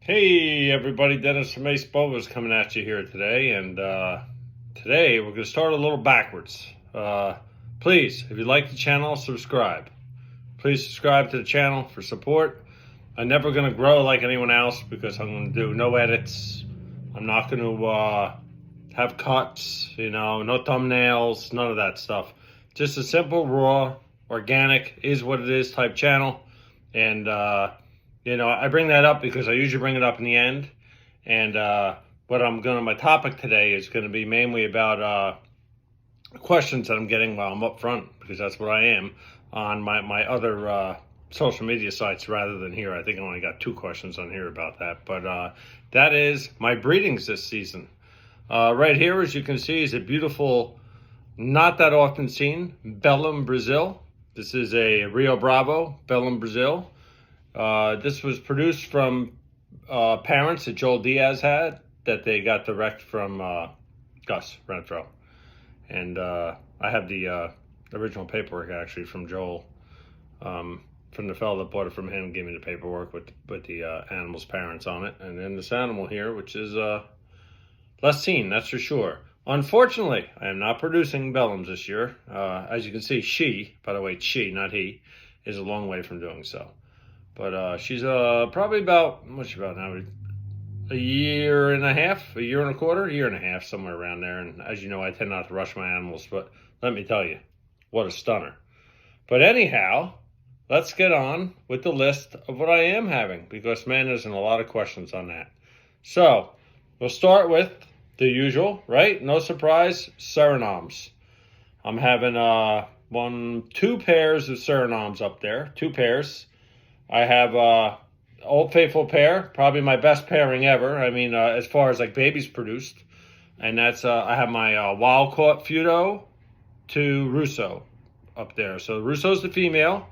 Hey everybody, Dennis from Boas coming at you here today, and today we're going to start a little backwards. Please, if you like the channel, subscribe. Please subscribe to the channel for support. I'm never going to grow like anyone else because I'm going to do no edits. I'm not going to have cuts, no thumbnails, none of that stuff. Just a simple, raw, organic, is what it is type channel. And I bring that up because I usually bring it up in the end. And my topic today is going to be mainly about questions that I'm getting while I'm up front, because that's what I am on my other social media sites rather than here. I think I only got 2 questions on here about that. But that is my breedings this season. Right here, as you can see, is a beautiful, not that often seen, Bellum Brazil. This is a Rio Bravo Bellum Brazil. This was produced from parents that Joel Diaz had, that they got direct from Gus Renfro. And I have the original paperwork actually from Joel, from the fellow that bought it from him, gave me the paperwork with the animal's parents on it. And then this animal here, which is less seen, that's for sure. Unfortunately, I am not producing Bellums this year. As you can see, she, by the way, she, not he, is a long way from doing so. But she's probably about, what's she about now? A year and a half, a year and a quarter, a year and a half, somewhere around there. And as you know, I tend not to rush my animals, but let me tell you, what a stunner. But anyhow, let's get on with the list of what I am having, because man, there's a lot of questions on that. So we'll start with the usual, right? No surprise, Surinames. I'm having 2 pairs of Surinames up there, 2 pairs. I have Old Faithful pair, probably my best pairing ever. I mean, as far as like babies produced. And that's, I have my wild caught Feudo to Russo up there. So Russo's the female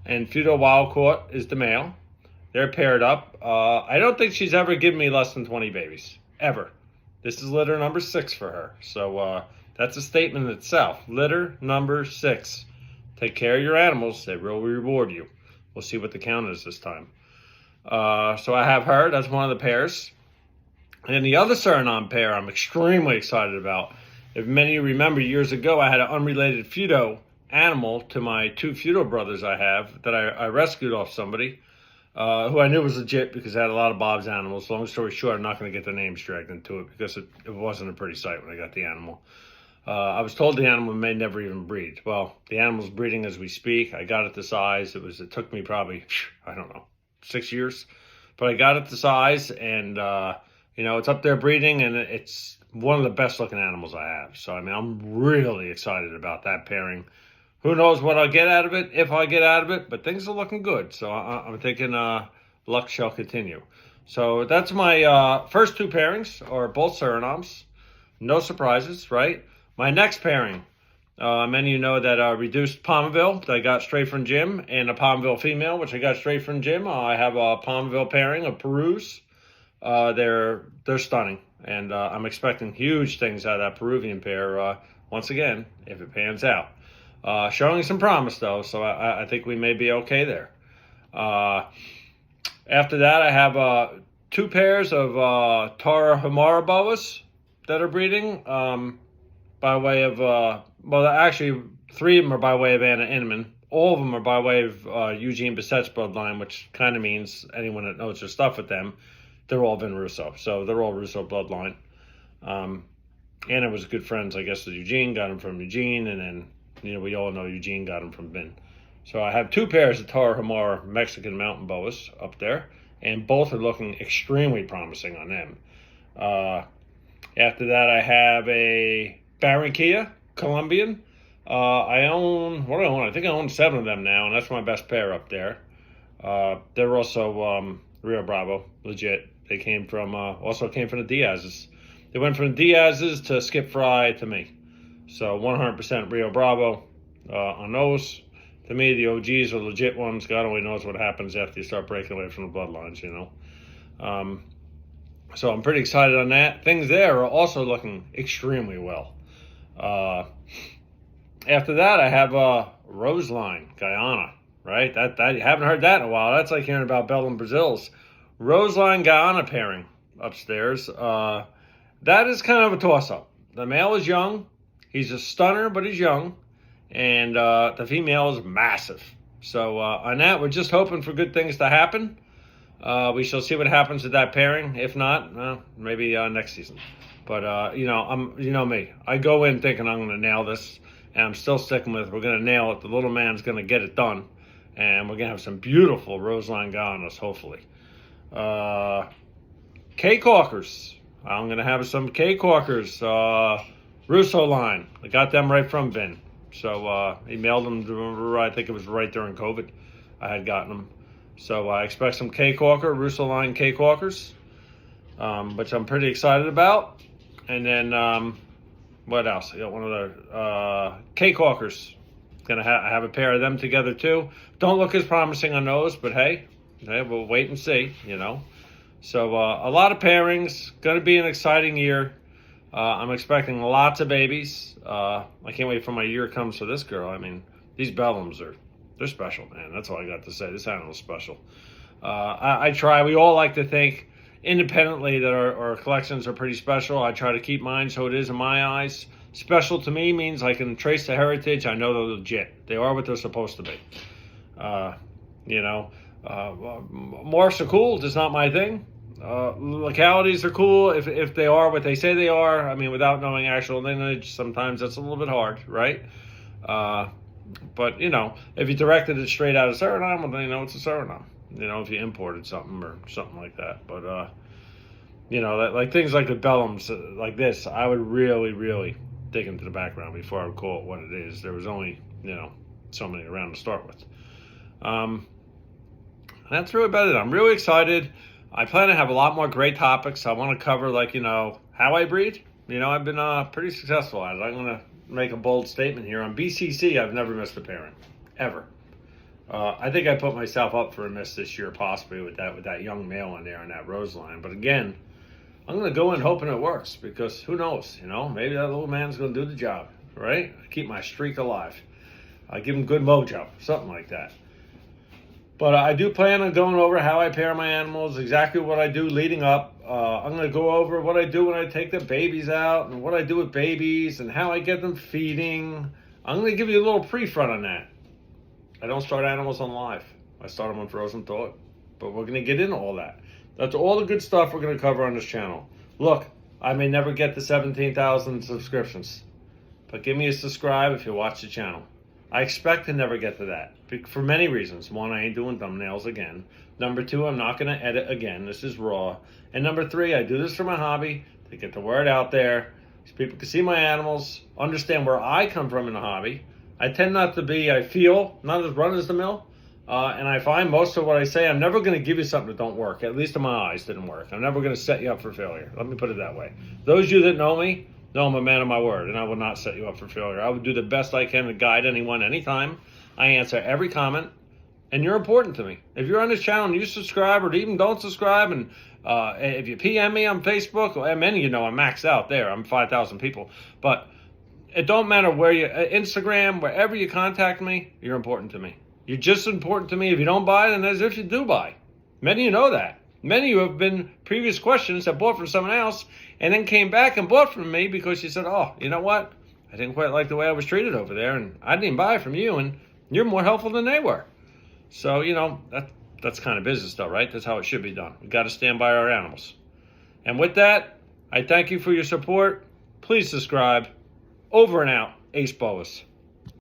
and Feudo wild caught is the male. They're paired up. I don't think she's ever given me less than 20 babies, ever. This is litter number 6 for her. So that's a statement in itself. Litter number 6. Take care of your animals. They will reward you. We'll see what the count is this time. So I have her. That's one of the pairs. And then the other Suriname pair I'm extremely excited about. If many of you remember, years ago, I had an unrelated Feudo animal to my 2 Feudo brothers I have that I rescued off somebody who I knew was legit because I had a lot of Bob's animals. Long story short, I'm not going to get their names dragged into it because it wasn't a pretty sight when I got the animal. I was told the animal may never even breed. Well, the animal's breeding as we speak. I got it the size. It took me probably, I don't know, 6 years. But I got it the size, and, it's up there breeding, and it's one of the best looking animals I have. So, I mean, I'm really excited about that pairing. Who knows what I'll get out of it, if I get out of it, but things are looking good. So I'm thinking luck shall continue. So that's my first 2 pairings, are both Surinames. No surprises, right? My next pairing, many of you know that reduced Palmerville that I got straight from Jim, and a Palmerville female, which I got straight from Jim. I have a Palmerville pairing of Perus. They're stunning, and I'm expecting huge things out of that Peruvian pair, once again, if it pans out. Showing some promise, though, so I think we may be okay there. After that, I have 2 pairs of Tara Hamara Boas that are breeding. By way of, actually 3 of them are by way of Anna Inman. All of them are by way of Eugene Bissette's bloodline, which kind of means anyone that knows their stuff with them, they're all Vin Russo. So they're all Russo bloodline. Anna was good friends, I guess, with Eugene, got him from Eugene, and then, we all know Eugene got him from Vin. So I have 2 pairs of Tara Hamar Mexican mountain boas up there, and both are looking extremely promising on them. After that, I have a Barranquilla Colombian. I own, what do I own? I think I own 7 of them now, and that's my best pair up there. They're also Rio Bravo, legit. They came from the Diaz's. They went from the Diaz's to Skip Fry to me. So 100% Rio Bravo on those. To me, the OGs are legit ones. God only knows what happens after you start breaking away from the bloodlines, So I'm pretty excited on that. Things there are also looking extremely well. After that, I have Roseline, Guyana, right? That I haven't heard that in a while. That's like hearing about Bellum Brazils. Roseline Guyana pairing upstairs. That is kind of a toss-up. The male is young. He's a stunner, but he's young. And the female is massive. So on that, we're just hoping for good things to happen. We shall see what happens with that pairing. If not, maybe next season. But you know me. I go in thinking I'm going to nail this, and I'm still sticking with it. We're going to nail it. The little man's going to get it done, and we're going to have some beautiful Roseline Guyanas, hopefully. Cakewalkers. I'm going to have some cakewalkers. Russo line. I got them right from Vin. So he mailed them, I think it was right during COVID. I had gotten them. So I expect some cakewalker, Russo line cakewalkers, which I'm pretty excited about. And then what else? I got one of the cakewalkers. Gonna have a pair of them together too. Don't look as promising on those, but hey, we'll wait and see. So a lot of pairings. Going to be an exciting year. I'm expecting lots of babies. I can't wait for my year comes for this girl. I mean, these Bellums they're special, man. That's all I got to say. This animal's special. I try. We all like to think independently that our collections are pretty special. I try to keep mine so it is in my eyes. Special to me means I can trace the heritage. I know they're legit. They are what they're supposed to be. Morphs are cool. Just not my thing. Localities are cool if they are what they say they are. I mean, without knowing actual lineage, sometimes that's a little bit hard, right? But if you directed it straight out of Suriname, well, then you know it's a Suriname. If you imported something or something like that. But like things like the Bellums, like this, I would really, really dig into the background before I would call it what it is. There was only so many around to start with. That's really about it. I'm really excited. I plan to have a lot more great topics. I want to cover how I breed. I've been pretty successful at it. I'm going to make a bold statement here. On BCC, I've never missed a pairing, ever. I think I put myself up for a miss this year, possibly with that young male in there on that Roseline. But again, I'm going to go in hoping it works because who knows? Maybe that little man's going to do the job, right? I keep my streak alive. I give him good mojo, something like that. But I do plan on going over how I pair my animals, exactly what I do leading up. I'm going to go over what I do when I take the babies out and what I do with babies and how I get them feeding. I'm going to give you a little pre-front on that. I don't start animals on live. I start them on frozen thought. But we're going to get into all that. That's all the good stuff we're going to cover on this channel. Look, I may never get to 17,000 subscriptions. But give me a subscribe if you watch the channel. I expect to never get to that for many reasons. One, I ain't doing thumbnails again. Number two, I'm not going to edit again. This is raw. And number three, I do this for my hobby, to get the word out there, so people can see my animals, understand where I come from in the hobby. I tend not to be, I feel, not as run-as-the-mill. And I find most of what I say, I'm never going to give you something that don't work. At least in my eyes, didn't work. I'm never going to set you up for failure. Let me put it that way. Those of you that know me, know I'm a man of my word, and I will not set you up for failure. I will do the best I can to guide anyone anytime. I answer every comment, and you're important to me. If you're on this channel and you subscribe or even don't subscribe, and if you PM me on Facebook, well, many I'm maxed out there. I'm 5,000 people. But it don't matter where you, Instagram, wherever you contact me, you're important to me. You're just important to me. If you don't buy, then as if you do buy. Many of you know that. Many of you have been previous questions that bought from someone else and then came back and bought from me because you said, oh, you know what? I didn't quite like the way I was treated over there, and I didn't buy from you, and you're more helpful than they were. So, that's kind of business though, right? That's how it should be done. We've got to stand by our animals. And with that, I thank you for your support. Please subscribe. Over and out. Ace Boas.